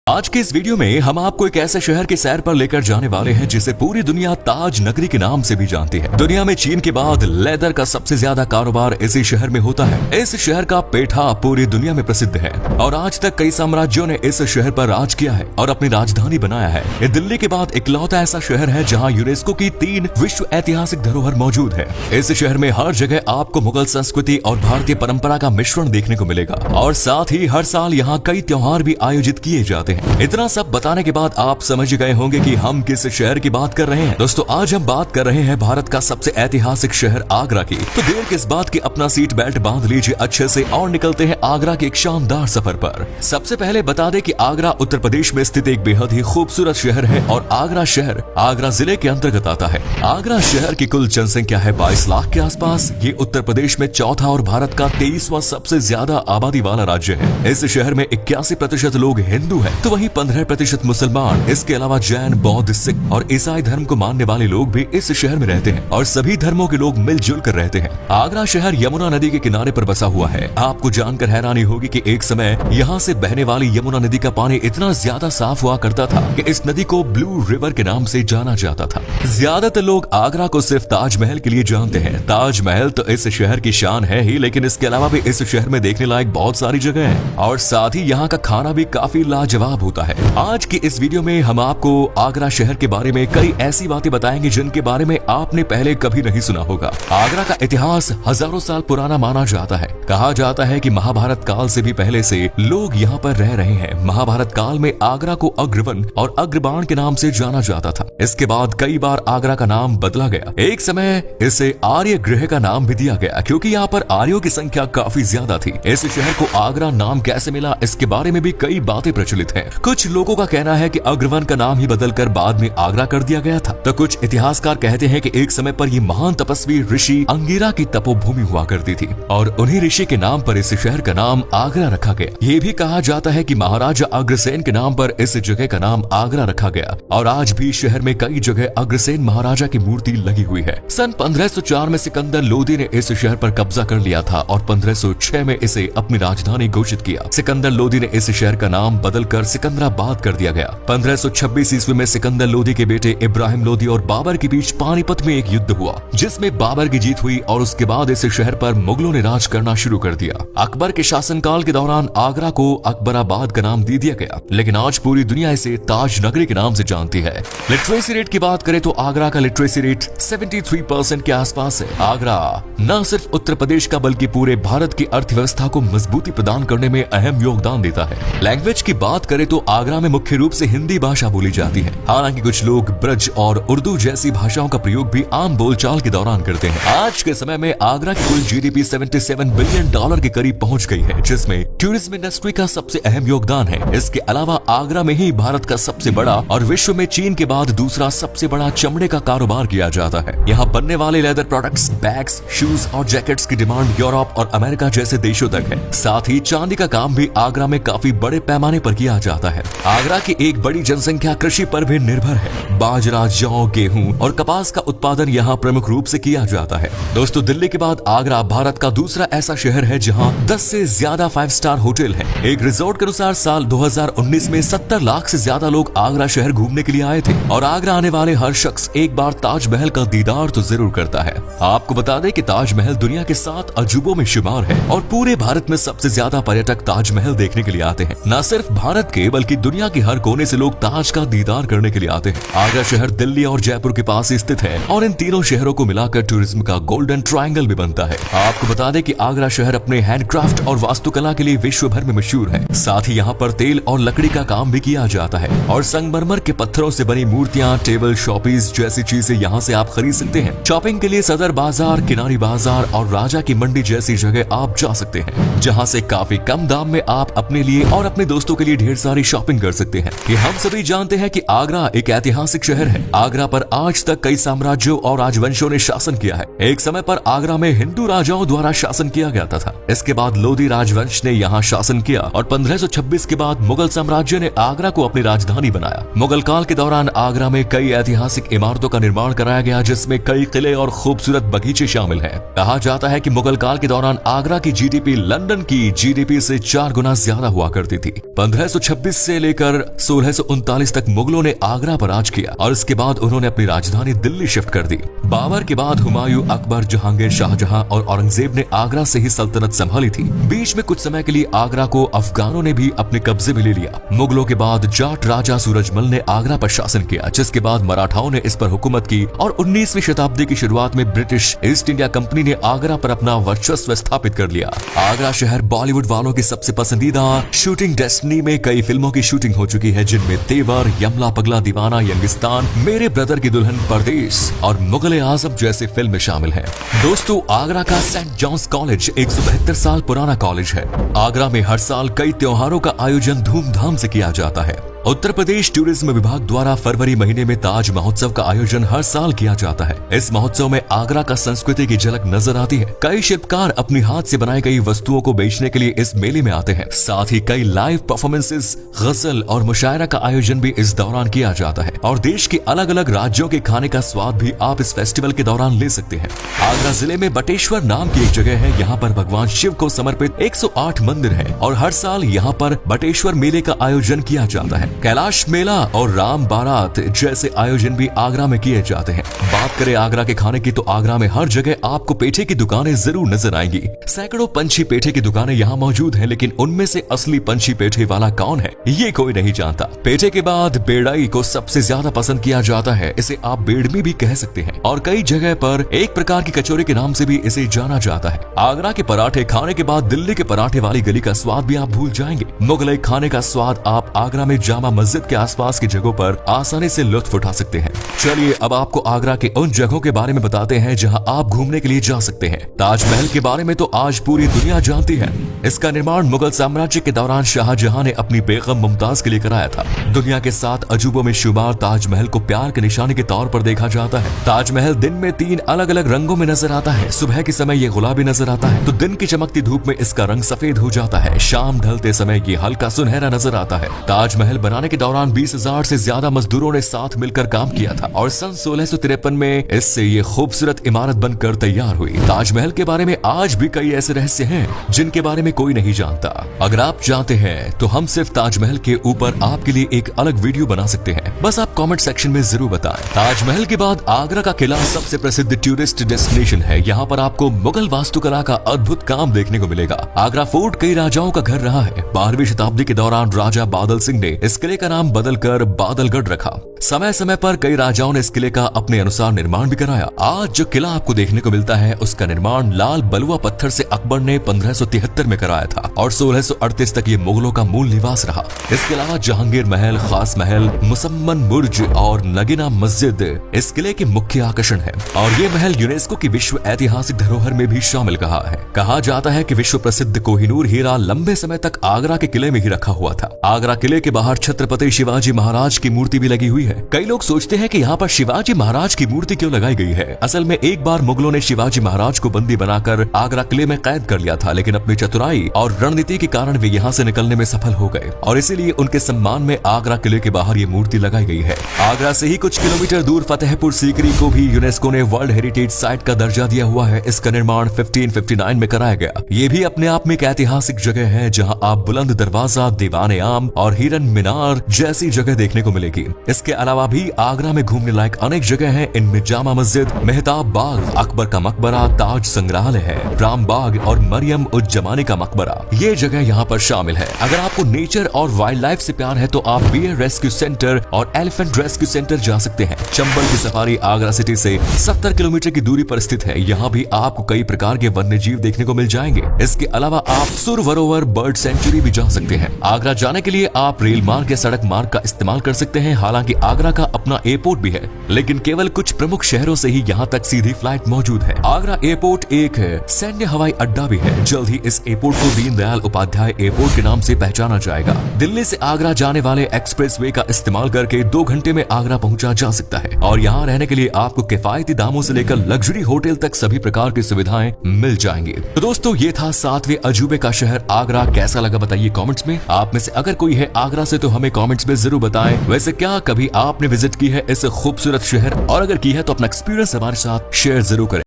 आज के इस वीडियो में हम आपको एक ऐसे शहर के सैर पर लेकर जाने वाले हैं जिसे पूरी दुनिया ताज नगरी के नाम से भी जानती है। दुनिया में चीन के बाद लेदर का सबसे ज्यादा कारोबार इसी शहर में होता है। इस शहर का पेठा पूरी दुनिया में प्रसिद्ध है और आज तक कई साम्राज्यों ने इस शहर पर राज किया है और अपनी राजधानी बनाया है। ये दिल्ली के बाद इकलौता ऐसा शहर है जहाँ यूनेस्को की 3 विश्व ऐतिहासिक धरोहर मौजूद है। इस शहर में हर जगह आपको मुगल संस्कृति और भारतीय परंपरा का मिश्रण देखने को मिलेगा और साथ ही हर साल यहाँ कई त्योहार भी आयोजित किए जाते हैं। इतना सब बताने के बाद आप समझ गए होंगे कि हम किस शहर की बात कर रहे हैं। दोस्तों आज हम बात कर रहे हैं भारत का सबसे ऐतिहासिक शहर आगरा की। तो देर किस बात की, अपना सीट बेल्ट बांध लीजिए अच्छे से और निकलते हैं आगरा के एक शानदार सफर पर। सबसे पहले बता दें कि आगरा उत्तर प्रदेश में स्थित एक बेहद ही खूबसूरत शहर है और आगरा शहर आगरा जिले के अंतर्गत आता है। आगरा शहर की कुल जनसंख्या है 22 लाख के आसपास। ये उत्तर प्रदेश में चौथा और भारत का 23वां सबसे ज्यादा आबादी वाला राज्य है। इस शहर में 81% लोग हिंदू हैं, तो वहीं 15% मुसलमान। इसके अलावा जैन, बौद्ध, सिख और ईसाई धर्म को मानने वाले लोग भी इस शहर में रहते हैं और सभी धर्मों के लोग मिलजुल कर रहते हैं। आगरा शहर यमुना नदी के किनारे पर बसा हुआ है। आपको जानकर हैरानी होगी कि एक समय यहाँ से बहने वाली यमुना नदी का पानी इतना ज्यादा साफ हुआ करता था कि इस नदी को ब्लू रिवर के नाम से जाना जाता था। ज्यादातर लोग आगरा को सिर्फ ताजमहल के लिए जानते हैं। ताजमहल तो इस शहर की शान है ही, लेकिन इसके अलावा भी इस शहर में देखने लायक बहुत सारी जगह है और साथ ही यहाँ का खाना भी काफी लाजवाब होता है। आज की इस वीडियो में हम आपको आगरा शहर के बारे में कई ऐसी बातें बताएंगे जिनके बारे में आपने पहले कभी नहीं सुना होगा। आगरा का इतिहास हजारों साल पुराना माना जाता है। कहा जाता है कि महाभारत काल से भी पहले से लोग यहाँ पर रह रहे हैं। महाभारत काल में आगरा को अग्रवन और अग्रबाण के नाम से जाना जाता था। इसके बाद कई बार आगरा का नाम बदला गया। एक समय इसे आर्य गृह का नाम भी दिया गया क्योंकि यहाँ पर आर्यों की संख्या काफी ज्यादा थी। इस शहर को आगरा नाम कैसे मिला, इसके बारे में भी कई बातें प्रचलित है। कुछ लोगों का कहना है कि अग्रवन का नाम ही बदलकर बाद में आगरा कर दिया गया था, तो कुछ इतिहासकार कहते हैं कि एक समय पर ये महान तपस्वी ऋषि अंगिरा की तपोभूमि हुआ करती थी और उन्हीं ऋषि के नाम पर इस शहर का नाम आगरा रखा गया। ये भी कहा जाता है कि महाराजा अग्रसेन के नाम पर इस जगह का नाम आगरा रखा गया और आज भी शहर में कई जगह अग्रसेन महाराजा की मूर्ति लगी हुई है। सन 1504 में सिकंदर लोदी ने इस शहर पर कब्जा कर लिया था और 1506 में इसे अपनी राजधानी घोषित किया। सिकंदर लोदी ने इस शहर का नाम बदलकर सिकंदराबाद कर दिया गया। 1526 ईस्वी में सिकंदर लोदी के बेटे इब्राहिम लोदी और बाबर के बीच पानीपत में एक युद्ध हुआ जिसमें बाबर की जीत हुई और उसके बाद इस शहर पर मुगलों ने राज करना शुरू कर दिया। अकबर के शासनकाल के दौरान आगरा को अकबराबाद का नाम दे दिया गया, लेकिन आज पूरी दुनिया इसे ताज नगरी के नाम से जानती है। लिटरेसी रेट की बात करें तो आगरा का लिटरेसी रेट 73% के आसपास है। आगरा न सिर्फ उत्तर प्रदेश का बल्कि पूरे भारत की अर्थव्यवस्था को मजबूती प्रदान करने में अहम योगदान देता है। लैंग्वेज की बात करें तो आगरा में मुख्य रूप से हिंदी भाषा बोली जाती है। हालांकि कुछ लोग ब्रज और उर्दू जैसी भाषाओं का प्रयोग भी आम बोलचाल के दौरान करते हैं। आज के समय में आगरा की कुल जीडीपी $77 बिलियन के करीब पहुंच गई है, जिसमें टूरिज्म इंडस्ट्री का सबसे अहम योगदान है। इसके अलावा आगरा में ही भारत का सबसे बड़ा और विश्व में चीन के बाद दूसरा सबसे बड़ा चमड़े का कारोबार किया जाता है। यहाँ बनने वाले लेदर प्रोडक्ट्स, बैग्स, शूज और जैकेट्स की डिमांड यूरोप और अमेरिका जैसे देशों तक है। साथ ही चांदी का काम भी आगरा में काफी बड़े पैमाने पर किया जाता है। आगरा की एक बड़ी जनसंख्या कृषि पर भी निर्भर है। बाजरा, जौ, गेहूं और कपास का उत्पादन यहाँ प्रमुख रूप से किया जाता है। दोस्तों दिल्ली के बाद आगरा भारत का दूसरा ऐसा शहर है जहाँ 10 से ज्यादा 5 स्टार होटल है। एक रिजॉर्ट के अनुसार साल 2019 में 70 लाख से ज्यादा लोग आगरा शहर घूमने के लिए आए थे और आगरा आने वाले हर शख्स एक बार ताजमहल का दीदार तो जरूर करता है। आपको बता दें कि ताजमहल दुनिया के 7 अजूबों में शुमार है और पूरे भारत में सबसे ज्यादा पर्यटक ताजमहल देखने के लिए आते हैं। न सिर्फ भारत के बल्कि दुनिया के हर कोने से लोग ताज का दीदार करने के लिए आते हैं। आगरा शहर दिल्ली और जयपुर के पास स्थित है और इन तीनों शहरों को मिलाकर टूरिज्म का गोल्डन ट्रायंगल भी बनता है। आपको बता दें कि आगरा शहर अपने हैंडक्राफ्ट और वास्तुकला के लिए विश्व भर में मशहूर है। साथ ही यहाँ पर तेल और लकड़ी का काम भी किया जाता है और संगमरमर के पत्थरों से बनी मूर्तियाँ, टेबल, शॉपीस जैसी चीजें यहाँ से आप खरीद सकते हैं। शॉपिंग के लिए सदर बाजार, किनारी बाजार और राजा की मंडी जैसी जगह आप जा सकते हैं, जहाँ से काफी कम दाम में आप अपने लिए और अपने दोस्तों के लिए ढेर सारी शॉपिंग कर सकते हैं। ये हम सभी जानते हैं कि आगरा एक ऐतिहासिक शहर है। आगरा पर आज तक कई साम्राज्यों और राजवंशों ने शासन किया है। एक समय पर आगरा में हिंदू राजाओं द्वारा शासन किया गया था। इसके बाद लोधी राजवंश ने यहाँ शासन किया और 1526 के बाद मुगल साम्राज्य ने आगरा को अपनी राजधानी बनाया। मुगल काल के दौरान आगरा में कई ऐतिहासिक इमारतों का निर्माण कराया गया, जिसमें कई किले और खूबसूरत बगीचे शामिल हैं। कहा जाता है कि मुगल काल के दौरान आगरा की जीडीपी लंदन की जीडीपी से 4 गुना ज्यादा हुआ करती थी। 1526 1626 से लेकर 1639 तक मुगलों ने आगरा पर राज किया और इसके बाद उन्होंने अपनी राजधानी दिल्ली शिफ्ट कर दी। बाबर के बाद हुमायूं, अकबर, जहांगीर, शाहजहां और औरंगजेब ने आगरा से ही सल्तनत संभाली थी। बीच में कुछ समय के लिए आगरा को अफगानों ने भी अपने कब्जे में ले लिया। मुगलों के बाद जाट राजा सूरजमल ने आगरा पर शासन किया, जिसके बाद मराठाओं ने इस पर हुकूमत की और 19वीं शताब्दी की शुरुआत में ब्रिटिश ईस्ट इंडिया कंपनी ने आगरा पर अपना वर्चस्व स्थापित कर लिया। आगरा शहर बॉलीवुड वालों की सबसे पसंदीदा शूटिंग डेस्टिनी में कई फिल्मों की शूटिंग हो चुकी है, जिनमें तेवर, यमला पगला दीवाना, यंगिस्तान, मेरे ब्रदर की दुल्हन, परदेश और मुगले आजम जैसी फिल्में शामिल हैं। दोस्तों, आगरा का सेंट जॉन्स कॉलेज 172 साल पुराना कॉलेज है। आगरा में हर साल कई त्योहारों का आयोजन धूमधाम से किया जाता है। उत्तर प्रदेश टूरिज्म विभाग द्वारा फरवरी महीने में ताज महोत्सव का आयोजन हर साल किया जाता है। इस महोत्सव में आगरा का संस्कृति की झलक नजर आती है। कई शिल्पकार अपनी हाथ से बनाई गई वस्तुओं को बेचने के लिए इस मेले में आते हैं। साथ ही कई लाइव परफॉर्मेंसेस, गजल और मुशायरा का आयोजन भी इस दौरान किया जाता है और देश के अलग अलग राज्यों के खाने का स्वाद भी आप इस फेस्टिवल के दौरान ले सकते हैं। आगरा जिले में बटेश्वर नाम की एक जगह है। यहाँ पर भगवान शिव को समर्पित 108 मंदिर है और हर साल यहाँ पर बटेश्वर मेले का आयोजन किया जाता है। कैलाश मेला और राम बारात जैसे आयोजन भी आगरा में किए जाते हैं। बात करें आगरा के खाने की, तो आगरा में हर जगह आपको पेठे की दुकानें जरूर नजर आएंगी। सैकड़ों पंछी पेठे की दुकानें यहाँ मौजूद हैं, लेकिन उनमें से असली पंछी पेठे वाला कौन है, ये कोई नहीं जानता। पेठे के बाद बेड़ई को सबसे ज्यादा पसंद किया जाता है। इसे आप बेड़मी भी कह सकते हैं और कई जगह पर एक प्रकार की कचौरी के नाम से भी इसे जाना जाता है। आगरा के पराठे खाने के बाद दिल्ली के पराठे वाली गली का स्वाद भी आप भूल जाएंगे। मुगलई खाने का स्वाद आप आगरा में जामा मस्जिद के आसपास की जगहों पर आसानी से लुत्फ उठा सकते हैं। चलिए अब आपको आगरा के उन जगहों के बारे में बताते हैं जहां आप घूमने के लिए जा सकते हैं। ताजमहल के बारे में तो आज पूरी दुनिया जानती है। इसका निर्माण मुगल साम्राज्य के दौरान शाहजहां ने अपनी बेगम मुमताज के लिए कराया था। दुनिया के 7 अजूबों में शुमार ताजमहल को प्यार के निशाने के तौर पर देखा जाता है। ताजमहल दिन में 3 अलग अलग रंगों में नजर आता है। सुबह के समय ये गुलाबी नजर आता है तो दिन की चमकती धूप में इसका रंग सफेद हो जाता है। शाम ढलते समय ये हल्का सुनहरा नजर आता है। ताजमहल बनाने के दौरान 20,000 से ज्यादा मजदूरों ने साथ मिलकर काम किया था और सन 1653 में इससे ये खूबसूरत इमारत बनकर तैयार हुई। ताजमहल के बारे में आज भी कई ऐसे रहस्य हैं जिनके बारे में कोई नहीं जानता। अगर आप जानते हैं तो हम सिर्फ ताजमहल के ऊपर आपके लिए एक अलग वीडियो बना सकते हैं। बस आप कमेंट सेक्शन में जरूर बताएं। ताजमहल के बाद आगरा का किला सबसे प्रसिद्ध टूरिस्ट डेस्टिनेशन है। यहाँ पर आपको मुगल वास्तुकला का अद्भुत काम देखने को मिलेगा। आगरा फोर्ट कई राजाओं का घर रहा है। 12वीं शताब्दी के दौरान राजा बादल सिंह ने इस किले का नाम बदलकर बादलगढ़ रखा। समय समय पर कई राजाओं ने इस किले का अपने अनुसार निर्माण भी कराया। आज जो किला आपको देखने को मिलता है उसका निर्माण लाल बलुआ पत्थर से अकबर ने 1573 में कराया था और 1638 तक ये मुगलों का मूल निवास रहा। इसके अलावा जहांगीर महल, खास महल, मुसम्मन बुर्ज और नगीना मस्जिद इस किले के मुख्य आकर्षण है और ये महल यूनेस्को की विश्व ऐतिहासिक धरोहर में भी शामिल है। कहा जाता है कि विश्व प्रसिद्ध कोहिनूर हीरा लंबे समय तक आगरा के किले में ही रखा हुआ था। आगरा किले के बाहर छत्रपति शिवाजी महाराज की मूर्ति भी लगी हुई है। कई लोग सोचते हैं कि यहाँ पर शिवाजी महाराज की मूर्ति क्यों लगाई गई है। असल में एक बार मुगलों ने शिवाजी महाराज को बंदी बनाकर आगरा किले में कैद कर लिया था, लेकिन अपनी चतुराई और रणनीति के कारण वे यहाँ से निकलने में सफल हो गए और इसीलिए उनके सम्मान में आगरा किले के बाहर ये मूर्ति लगाई गई है। आगरा से ही कुछ किलोमीटर दूर फतेहपुर सीकरी को भी यूनेस्को ने वर्ल्ड हेरिटेज साइट का दर्जा दिया हुआ है। इसका निर्माण 1559 में कराया गया। ये भी अपने आप में एक ऐतिहासिक जगह है जहाँ आप बुलंद दरवाजा, दीवाने आम और हिरन मीनार जैसी जगह देखने को मिलेगी। इसके अलावा भी आगरा में घूमने लायक अनेक जगह हैं। इनमें जामा मस्जिद, मेहताब बाग, अकबर का मकबरा, ताज संग्रहालय है, राम बाग और मरियम उज जमानी का मकबरा, ये जगह यहाँ पर शामिल है। अगर आपको नेचर और वाइल्ड लाइफ से प्यार है तो आप बियर रेस्क्यू सेंटर और एलिफेंट रेस्क्यू सेंटर जा सकते हैं। चंबल की सफारी आगरा सिटी से 70 किलोमीटर की दूरी पर स्थित है। यहाँ भी आपको कई प्रकार के वन्य जीव देखने को मिल जाएंगे। इसके अलावा आप सुरवरोवर बर्ड सेंचुरी भी जा सकते हैं। आगरा जाने के लिए आप रेल मार्ग या सड़क मार्ग का इस्तेमाल कर सकते हैं। हालांकि आगरा का अपना एयरपोर्ट भी है, लेकिन केवल कुछ प्रमुख शहरों से ही यहाँ तक सीधी फ्लाइट मौजूद है। आगरा एयरपोर्ट एक सैन्य हवाई अड्डा भी है। जल्द ही इस एयरपोर्ट को दीनदयाल उपाध्याय एयरपोर्ट के नाम से पहचाना जाएगा। दिल्ली से आगरा जाने वाले एक्सप्रेसवे का इस्तेमाल करके 2 घंटे में आगरा पहुंचा जा सकता है और यहाँ रहने के लिए आपको किफायती दामों से लेकर लग्जरी होटल तक सभी प्रकार की सुविधाएं मिल जाएंगी। तो दोस्तों, ये था 7वें अजूबे का शहर आगरा। कैसा लगा बताइए कमेंट्स में। आप में से अगर कोई है आगरा से तो हमें कमेंट्स में जरूर बताएं। वैसे क्या कभी आपने विजिट की है इस खूबसूरत शहर, और अगर की है तो अपना एक्सपीरियंस हमारे साथ शेयर जरूर करें।